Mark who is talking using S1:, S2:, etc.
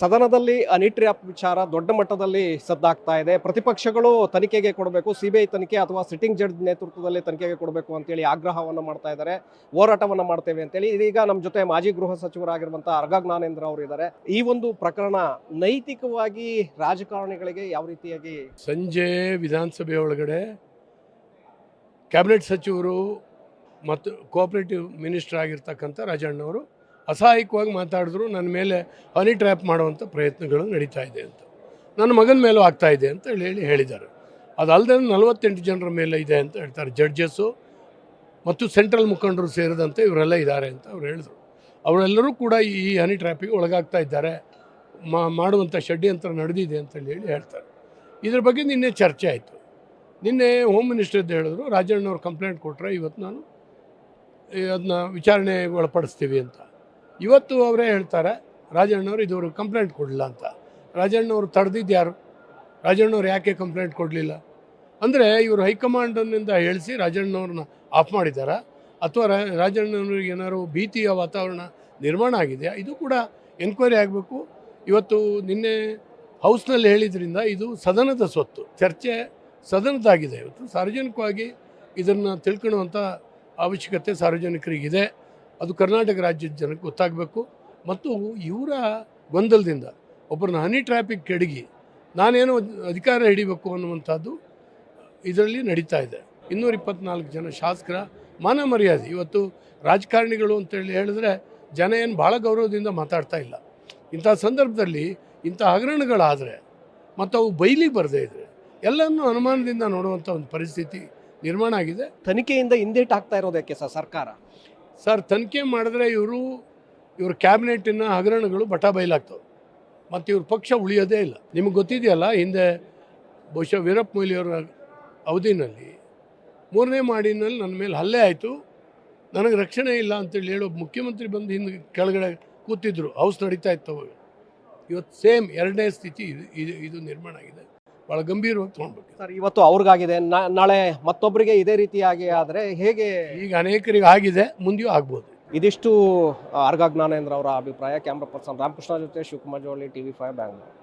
S1: ಸದನದಲ್ಲಿ honey trap ವಿಚಾರ ದೊಡ್ಡ ಮಟ್ಟದಲ್ಲಿ ಸದ್ದಾಗ್ತಾ ಇದೆ. ಪ್ರತಿಪಕ್ಷಗಳು ತನಿಖೆಗೆ ಕೊಡಬೇಕು, ಸಿಬಿಐ ತನಿಖೆ ಅಥವಾ ಸಿಟ್ಟಿಂಗ್ ಜಡ್ಜ್ ನೇತೃತ್ವದಲ್ಲಿ ತನಿಖೆಗೆ ಕೊಡಬೇಕು ಅಂತೇಳಿ ಆಗ್ರಹವನ್ನು ಮಾಡ್ತಾ ಇದ್ದಾರೆ, ಹೋರಾಟವನ್ನು ಮಾಡ್ತೇವೆ ಅಂತೇಳಿ. ಇದೀಗ ನಮ್ಮ ಜೊತೆ ಮಾಜಿ ಗೃಹ ಸಚಿವರಾಗಿರುವಂಥ ಅರ್ಗ ಜ್ಞಾನೇಂದ್ರ ಅವರು ಇದ್ದಾರೆ. ಈ ಒಂದು ಪ್ರಕರಣ ನೈತಿಕವಾಗಿ ರಾಜಕಾರಣಿಗಳಿಗೆ ಯಾವ ರೀತಿಯಾಗಿ
S2: ಸಂಜೆ ವಿಧಾನಸಭೆ ಒಳಗಡೆ ಕ್ಯಾಬಿನೆಟ್ ಸಚಿವರು ಮತ್ತು ಕೋಆಪರೇಟಿವ್ ಮಿನಿಸ್ಟರ್ ಆಗಿರ್ತಕ್ಕಂಥ ರಾಜಣ್ಣವರು ಅಸಹಾಯಕವಾಗಿ ಮಾತಾಡಿದ್ರು. ನನ್ನ ಮೇಲೆ ಹನಿ ಟ್ರ್ಯಾಪ್ ಮಾಡುವಂಥ ಪ್ರಯತ್ನಗಳು ನಡೀತಾ ಇದೆ ಅಂತ, ನನ್ನ ಮಗನ ಮೇಲೂ ಆಗ್ತಾ ಇದೆ ಅಂತ ಹೇಳಿದ್ದಾರೆ. ಅದಲ್ಲದೆ 48 ಜನರ ಮೇಲೆ ಇದೆ ಅಂತ ಹೇಳ್ತಾರೆ. ಜಡ್ಜಸ್ಸು ಮತ್ತು ಸೆಂಟ್ರಲ್ ಮುಖಂಡರು ಸೇರಿದಂತೆ ಇವರೆಲ್ಲ ಇದ್ದಾರೆ ಅಂತ ಅವ್ರು ಹೇಳಿದ್ರು. ಅವರೆಲ್ಲರೂ ಕೂಡ ಈ ಹನಿ ಟ್ರ್ಯಾಪಿಗೆ ಒಳಗಾಗ್ತಾ ಇದ್ದಾರೆ, ಮಾಡುವಂಥ ಷಡ್ಯಂತ್ರ ನಡೆದಿದೆ ಅಂತೇಳಿ ಹೇಳ್ತಾರೆ. ಇದ್ರ ಬಗ್ಗೆ ನಿನ್ನೆ ಚರ್ಚೆ ಆಯಿತು. ನಿನ್ನೆ ಹೋಮ್ ಮಿನಿಸ್ಟರ್ ಅಂತ ಹೇಳಿದ್ರು, ರಾಜಣ್ಣವ್ರು ಕಂಪ್ಲೇಂಟ್ ಕೊಟ್ಟರೆ ಇವತ್ತು ನಾನು ಅದನ್ನ ವಿಚಾರಣೆಗೆ ಒಳಪಡಿಸ್ತೀವಿ ಅಂತ. ಇವತ್ತು ಅವರೇ ಹೇಳ್ತಾರೆ ರಾಜಣ್ಣವ್ರು ಇದುವರೆಗೆ ಕಂಪ್ಲೇಂಟ್ ಕೊಡಲಿಲ್ಲ ಅಂತ. ರಾಜಣ್ಣವ್ರು ತಡೆದಿದ್ದು ಯಾರು? ರಾಜಣ್ಣವ್ರು ಯಾಕೆ ಕಂಪ್ಲೇಂಟ್ ಕೊಡಲಿಲ್ಲ ಅಂದರೆ ಇವರು ಹೈಕಮಾಂಡನಿಂದ ಹೇಳಿಸಿ ರಾಜಣ್ಣವ್ರನ್ನ ಆಫ್ ಮಾಡಿದ್ದಾರಾ, ಅಥವಾ ರಾಜಣ್ಣವ್ರಿಗೆ ಏನಾದ್ರು ಭೀತಿಯ ವಾತಾವರಣ ನಿರ್ಮಾಣ ಆಗಿದೆಯಾ? ಇದು ಕೂಡ ಎನ್ಕ್ವೈರಿ ಆಗಬೇಕು. ಇವತ್ತು ನಿನ್ನೆ ಹೌಸ್ನಲ್ಲಿ ಹೇಳಿದ್ರಿಂದ ಇದು ಸದನದ ಸ್ವತ್ತು, ಚರ್ಚೆ ಸದನದಾಗಿದೆ. ಇವತ್ತು ಸಾರ್ವಜನಿಕವಾಗಿ ಇದನ್ನು ತಿಳ್ಕೊಳ್ಳುವಂಥ ಅವಶ್ಯಕತೆ ಸಾರ್ವಜನಿಕರಿಗಿದೆ. ಅದು ಕರ್ನಾಟಕ ರಾಜ್ಯದ ಜನಕ್ಕೆ ಗೊತ್ತಾಗಬೇಕು. ಮತ್ತು ಇವರ ಗೊಂದಲದಿಂದ ಒಬ್ಬರನ್ನ ಹನಿ ಟ್ರಾಫಿಕ್ ಕೆಡಗಿ ನಾನೇನೋ ಅಧಿಕಾರ ಹಿಡಿಬೇಕು ಅನ್ನುವಂಥದ್ದು ಇದರಲ್ಲಿ ನಡೀತಾ ಇದೆ. 224 ಜನ ಶಾಸಕರ ಮಾನ ಮರ್ಯಾದೆ ಇವತ್ತು ರಾಜಕಾರಣಿಗಳು ಅಂತೇಳಿ ಹೇಳಿದ್ರೆ ಜನ ಏನು ಭಾಳ ಗೌರವದಿಂದ ಮಾತಾಡ್ತಾ ಇಲ್ಲ. ಇಂಥ ಸಂದರ್ಭದಲ್ಲಿ ಇಂಥ ಹಗರಣಗಳಾದರೆ ಮತ್ತು ಅವು ಬಯಲಿಗೆ ಬರದೇ ಇದ್ದರೆ ಎಲ್ಲನೂ ಅನುಮಾನದಿಂದ ನೋಡುವಂಥ ಒಂದು ಪರಿಸ್ಥಿತಿ ನಿರ್ಮಾಣ ಆಗಿದೆ.
S1: ತನಿಖೆಯಿಂದ ಹಿಂದೇಟಾಗ್ತಾ ಇರೋದಕ್ಕೆ ಸರ್ಕಾರ
S2: ಸರ್, ತನಿಖೆ ಮಾಡಿದ್ರೆ ಇವ್ರ ಕ್ಯಾಬಿನೆಟ್ಟಿನ ಹಗರಣಗಳು ಬಯಲಾಗ್ತವೆ ಮತ್ತು ಇವ್ರ ಪಕ್ಷ ಉಳಿಯೋದೇ ಇಲ್ಲ. ನಿಮಗೆ ಗೊತ್ತಿದೆಯಲ್ಲ, ಹಿಂದೆ ಬಹುಶಃ ವೀರಪ್ಪ ಮೊಯ್ಲಿಯವರ ಅವಧಿನಲ್ಲಿ 3ನೇ ಮಾಡಿನಲ್ಲಿ ನನ್ನ ಮೇಲೆ ಹಲ್ಲೆ ಆಯಿತು, ನನಗೆ ರಕ್ಷಣೆ ಇಲ್ಲ ಅಂತೇಳಿ ಹೇಳೋ ಮುಖ್ಯಮಂತ್ರಿ ಬಂದು ಹಿಂದೆ ಕೆಳಗಡೆ ಕೂತಿದ್ರು, ಹೌಸ್ ನಡೀತಾ ಇತ್ತು ಅವಾಗ. ಇವತ್ತು ಸೇಮ್ 2ನೇ ಸ್ಥಿತಿ ಇದು ನಿರ್ಮಾಣ ಆಗಿದೆ. ಭಾಳ ಗಂಭೀರವಾಗಿ ತೊಗೊಳ್ಬೇಕು
S1: ಸರ್. ಇವತ್ತು ಅವ್ರಿಗಾಗಿದೆ, ನಾಳೆ ಮತ್ತೊಬ್ಬರಿಗೆ ಇದೇ ರೀತಿಯಾಗಿ ಆದರೆ ಹೇಗೆ?
S2: ಈಗ ಅನೇಕರಿಗೆ ಆಗಿದೆ, ಮುಂದೆಯೂ ಆಗ್ಬೋದು.
S1: ಇದಿಷ್ಟು ಅರ್ಗ ಜ್ಞಾನೇಂದ್ರ ಅವರ ಅಭಿಪ್ರಾಯ. ಕ್ಯಾಮ್ರಾ ಪರ್ಸನ್ ರಾಮಕೃಷ್ಣ ಜೊತೆ ಶಿವಕುಮಾರ್ ಜೋಳಿ, TV5 ಬ್ಯಾಂಗ್ಳೂರು.